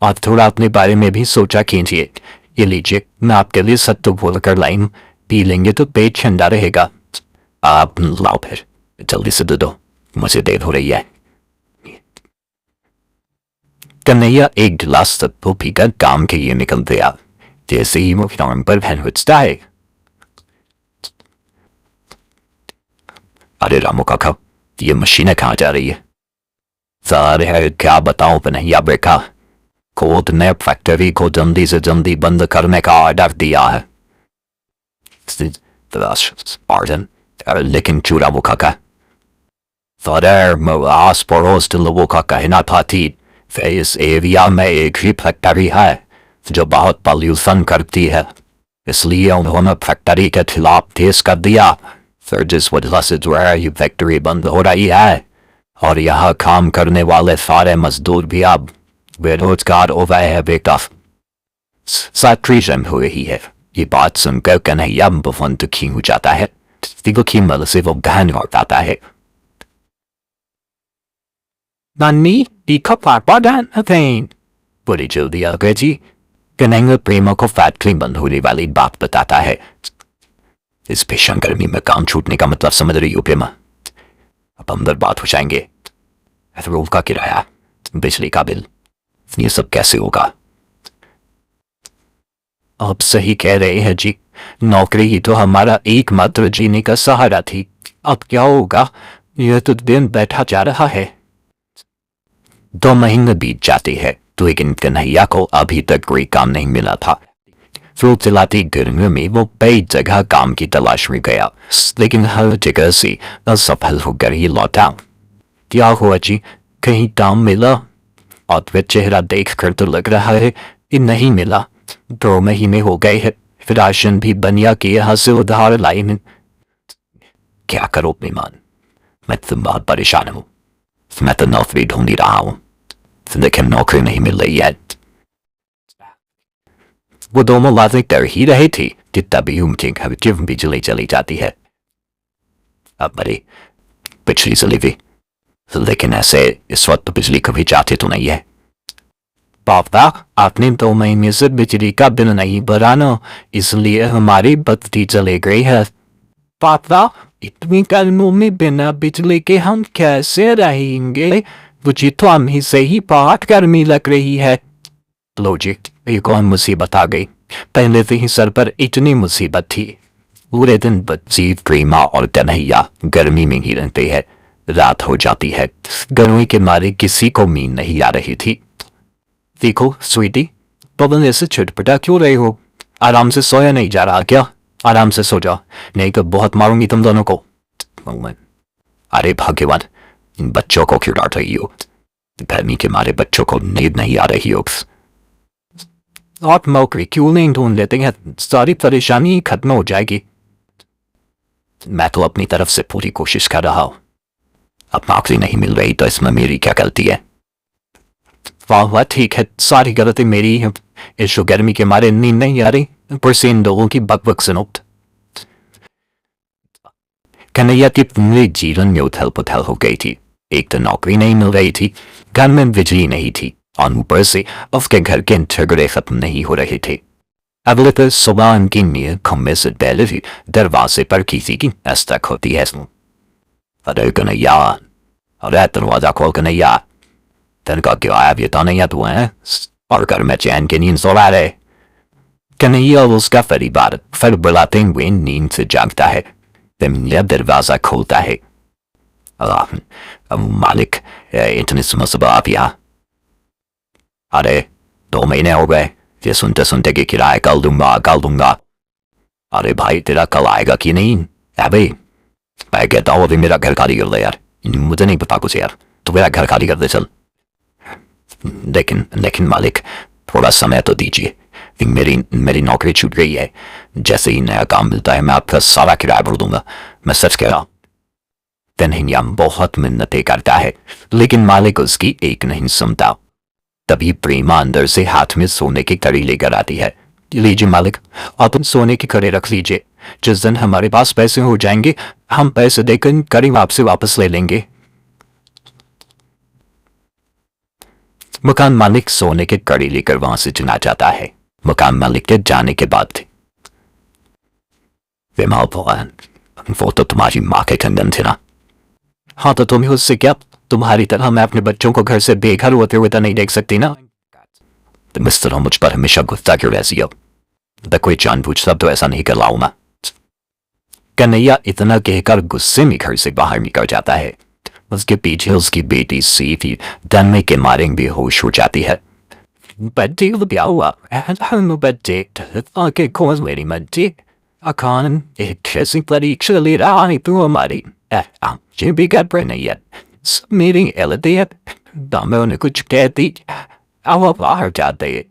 और थोड़ा अपने बारे में भी सोचा कीजिए। ये लीजिए, मैं आपके लिए सत्तू घोलकर लाई हूं, पी लेंगे तो पेट ठंडा रहेगा। आप लाओ फिर, जल्दी से दे दो, मुझे देर हो रही है। कन्हैया एक गिलास सत्तू पीकर काम के लिए निकल गया। जैसे ही वो फ्लोर पर पहुंचता है, अरे रामू काका, ये मशीनें कहाँ जा रही है? सारे है क्या बताऊं कन्हैया बेटा, कोर्ट ने फैक्ट्री को जल्दी से जल्दी बंद करने का ऑर्डर दिया है। पार्डन, लेकिन चूरा वो काका, आस पड़ोस के लोगों का कहना था कि इस एरिया में एक ही फैक्ट्री है जो बहुत पॉल्यूशन करती है, इसलिए उन्होंने फैक्ट्री के खिलाफ केस कर दिया। फिर जिस वजह से जो है ये फैक्ट्री बंद हो रही है और यहाँ काम करने वाले सारे मजदूर भी अब बेरोजगार हो गए हैं बेटा। साट्रीजम हो रही है। ये बात सुनकर कन्हैया बहुत दुखी हो जाता है। दिल की मल से वो बहन उठाता है। नानी दिखा पापा डांटें, बड़ी जल्दी आ गए जी। कन्हैया प्रेमा को फैक्ट्री बंद होने वाली बात बताता है। इस भीषण गर्मी में काम छूटने का मतलब समझ रही हो प्रेमा? अब अंदर बात हो जाएंगे, रूम का किराया, बिजली का बिल, ये सब कैसे होगा? आप सही कह रहे हैं जी, नौकरी ही तो हमारा एकमात्र जीने का सहारा थी। अब क्या होगा? यह तो दिन बैठा जा रहा है। 2 महीने बीत जाते हैं, लेकिन कन्हैया को अभी तक कोई काम नहीं मिला था। फिर चलाती गर्मियों में वो कई जगह काम की तलाश में गया, लेकिन हर जगह से असफल होकर ही लौटा। क्या हुआ जी, कहीं काम मिला? और वह चेहरा देखकर तो लग रहा है कि नहीं मिला। 2 महीने हो गए हैं, फिर राशन भी बनिया के यहाँ से उधार लाई में। क्या करो बेमान, मैं तो बहुत परेशान हूँ। मैं तो नौकरी ढूंढ ही रहा हूँ, लेकिन नौकरी नहीं मिल रही है। वो दोनों बातें कर ही रहे थे कि तभी उनके घर की बिजली चली जाती है। अब बड़ी बिजली चली गई, लेकिन ऐसे इस वक्त बिजली कभी जाती तो नहीं है। पापा, आपने 2 महीने से बिजली का बिल नहीं भरा ना, इसलिए हमारी बत्ती चली गई है। पापा, इतनी गर्मियों में बिना बिजली के हम कैसे रहेंगे? मुझे तो अभी से ही बहुत गर्मी लग रही है। लो जी, ये कौन मुसीबत आ गई? पहले से ही सर पर इतनी मुसीबत थी। पूरे दिन बच्ची प्रेमा और कन्हैया गर्मी में ही रहते हैं। रात हो जाती है, गर्मी के मारे किसी को नींद नहीं आ रही थी। देखो स्वीटी, पवन ऐसे छटपटा क्यों रहे हो? आराम से सोया नहीं जा रहा क्या? आराम से सो जाओ, नहीं तो बहुत मारूंगी तुम दोनों को। अरे भगवान, इन बच्चों को क्यों डांट रही हो? गर्मी के मारे बच्चों को नींद नहीं आ रही हो। आप नौकरी क्यों नहीं ढूंढ लेते हैं? सारी परेशानी खत्म हो जाएगी। मैं तो अपनी तरफ से पूरी कोशिश कर रहा हूं। अब नौकरी नहीं मिल रही तो इसमें मेरी क्या गलती है? वाह वाह, ठीक है, सारी गलती मेरी है। इस गर्मी के मारे नींद नहीं आ रही, ऊपर से इन लोगों की बकबक सुनो। कन्हैया की पूरे जीवन में उथल पुथल हो गई थी। एक तो नौकरी नहीं मिल रही थी, घर में बिजली नहीं थी, और ऊपर से उसके घर के झगड़े खत्म नहीं हो रहे थे। अगले तो सुबह उनकी नींद खुलने से पहले ही दरवाजे पर किसी की दस्तक होती है। अरे कन्हैया, अरे दरवाजा खोल कन्हैया, तेरे क्यों आया भी तो नहीं तू है? और घर में चैन की नींद सो रहा है। कन्हैया उसका परिवार फिर बुलाते हुए नींद से जागता है। कन्हैया दरवाजा खोलता है। मालिक, इतनी सुबह आप यहाँ? अरे 2 महीने हो गए, ये सुनते सुनते कि किराया कल दूंगा। अरे भाई, तेरा कल आएगा कि नहीं? भाई, मैं कहता हूँ अभी मेरा घर खाली कर दे यार, मुझे नहीं पता कुछ यार, तो मेरा घर खाली कर दे चल। लेकिन मालिक, थोड़ा समय तो दीजिए, मेरी नौकरी छूट गई है। जैसे ही नया काम मिलता है मैं आपका सारा किराया भर दूंगा, मैं सच कह रहा हूं। कन्हैया बहुत मिन्नतें करता है, लेकिन मालिक उसकी एक नहीं सुनता। तभी प्रेमा अंदर से हाथ में सोने की कड़ी लेकर आती है। लीजिए मालिक, आप सोने की कड़ी रख लीजिए। जिस दिन हमारे पास पैसे हो जाएंगे, हम पैसे देकर कड़ी आपसे वापस ले लेंगे। मकान मालिक सोने के कड़ी लेकर वहां से चुना जाता है। मकान मालिक के जाने के बाद विमल भवन, वो तो तुम्हारी माँ के कंगन थे ना। हाँ तो तुम्हें उससे क्या? तुम्हारी तरह मैं अपने बच्चों को घर से बेघर होते हुए तो नहीं देख सकती ना। तुम इस तरह मुझ पर हमेशा गुस्सा क्यों रहती हो? कोई जानबूझकर तो ऐसा नहीं कर रहा हूं मैं। कन्हैया इतना कहकर गुस्से में घर से बाहर निकल जाता है। उसके पीछे उसकी बेटी सीधी डरने के मारे बेहोश हो जाती है। बच्ची क्या हुआ? बच्चे आके खोज मेरी बच्ची अकान एक कैसी परीक्षा ले रहा है तू हमारी जी भी कर पर नहीं है मेरी एलदियत दामों ने कुछ कहती अब बाहर जाते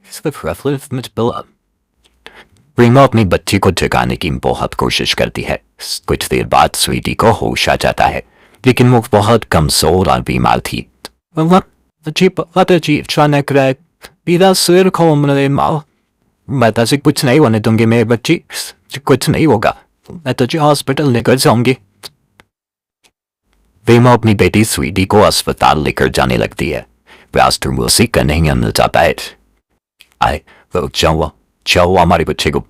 प्रेमा अपनी बच्ची को जगाने की बहुत कोशिश करती है। कुछ देर बाद स्वीटी को होश आ जाता है, लेकिन वो बहुत कमजोर और बीमार थी। अचानक पीला सिर खोमने माँ, मैं तो कुछ नहीं होने दूंगी मेरी बच्ची, कुछ नहीं होगा, मैं तुझे हॉस्पिटल लेकर जाऊंगी। प्रेमा अपनी बेटी स्वीटी को अस्पताल लेकर जाने लगती है। रास्ते उसी का नहीं मिल जाता है। आए वो चाओ हमारी बच्चे को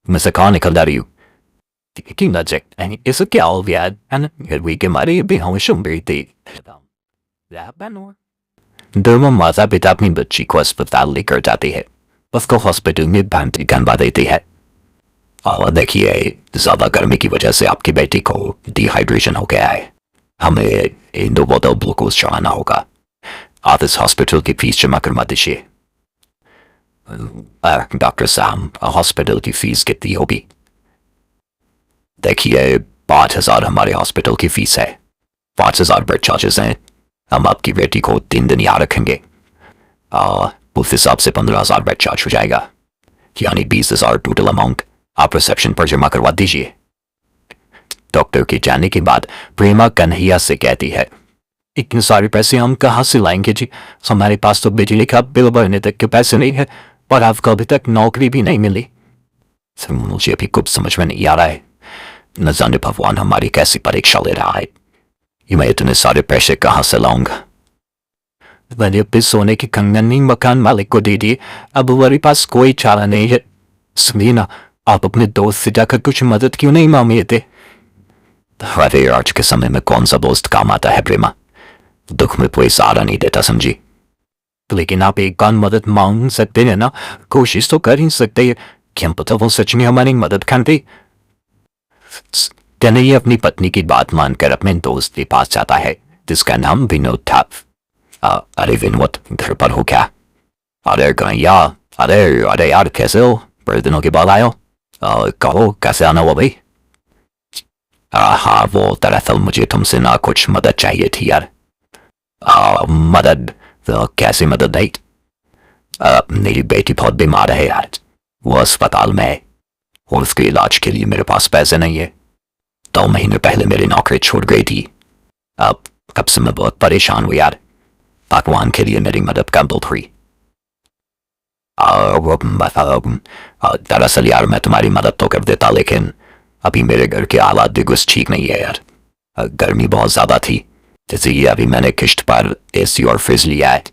मैं से कहाँ निकल जा रही हूँ कि नजर इसे क्या हो गया है के मारे भी हम शुम्बरी थी। दोनों माता पिता अपनी बच्ची को अस्पताल लेकर जाते हैं। उसको हॉस्पिटल में भर्ती करवा देती है। और देखिए ज्यादा गर्मी की वजह से आपकी बेटी को डिहाइड्रेशन हो गया है, हमें इन 2 बोतल ग्लूकोज चढ़ाना होगा। आप इस हॉस्पिटल की फीस जमा करवा दीजिए। डॉक्टर साहब हॉस्पिटल की फीस कितनी होगी? देखिए 5,000 हमारे हॉस्पिटल की फीस है, 5,000 बेड चार्जेस हैं। हम आपकी बेटी को 3 दिन यहाँ रखेंगे, उस हिसाब से 15,000 बेड चार्ज हो जाएगा, यानी 20,000 टोटल अमाउंट आप रिसेप्शन पर जमा करवा दीजिए। डॉक्टर के जाने के बाद प्रेमा कन्हैया से कहती है, इतने सारे पैसे हम कहाँ से लाएंगे जी? हमारे पास तो बिजली का बिल भरने तक के पैसे नहीं है और आपको अभी तक नौकरी भी नहीं मिली। मुझे अभी कुछ समझ में नहीं आ रहा है, न जाने भगवान हमारी कैसी परीक्षा ले रहा है। मैं इतने सारे पैसे कहाँ से लाऊंगा? मैंने अपने सोने की कंगन मकान मालिक को दे दी, अब हमारे पास कोई चारा नहीं है। सुनिए ना, आप अपने दोस्त से जाकर कुछ मदद क्यों नहीं मांगे थे? अरे आज के समय में कौन सा दोस्त काम आता है प्रेमा? दुख में कोई सहारा नहीं देता, समझी? लेकिन आप एक बार मदद मांग सकते हैं ना, कोशिश तो कर ही सकते हैं। क्या पता वो सच में हमारी मदद करते। कन्हैया अपनी पत्नी की बात मानकर अपने दोस्त के पास जाता है, जिसका नाम विनोद था। अरे विनोद, घर पर हो क्या? अरे कन्हैया, अरे यार कैसे हो? बड़े दिनों के बाद आए हो। कहो कैसे आना हुआ भाई? हाँ वो दरअसल मुझे तुमसे ना कुछ मदद चाहिए थी यार। मदद? तो कैसी मदद है? मेरी बेटी बहुत बीमार है यार, वो अस्पताल में है और उसके इलाज के लिए मेरे पास पैसे नहीं है। 2 महीने पहले मेरी नौकरी छूट गई थी। अब से मैं बहुत परेशान हूँ यार, भगवान के लिए मेरी मदद कर दो थोड़ी। दरअसल यार मैं तुम्हारी मदद तो कर देता, लेकिन अभी मेरे घर के हालात भी कुछ ठीक नहीं है यार। गर्मी बहुत ज्यादा थी, जैसे ये अभी मैंने किश्त पर एसी और फ्रिज लिया है,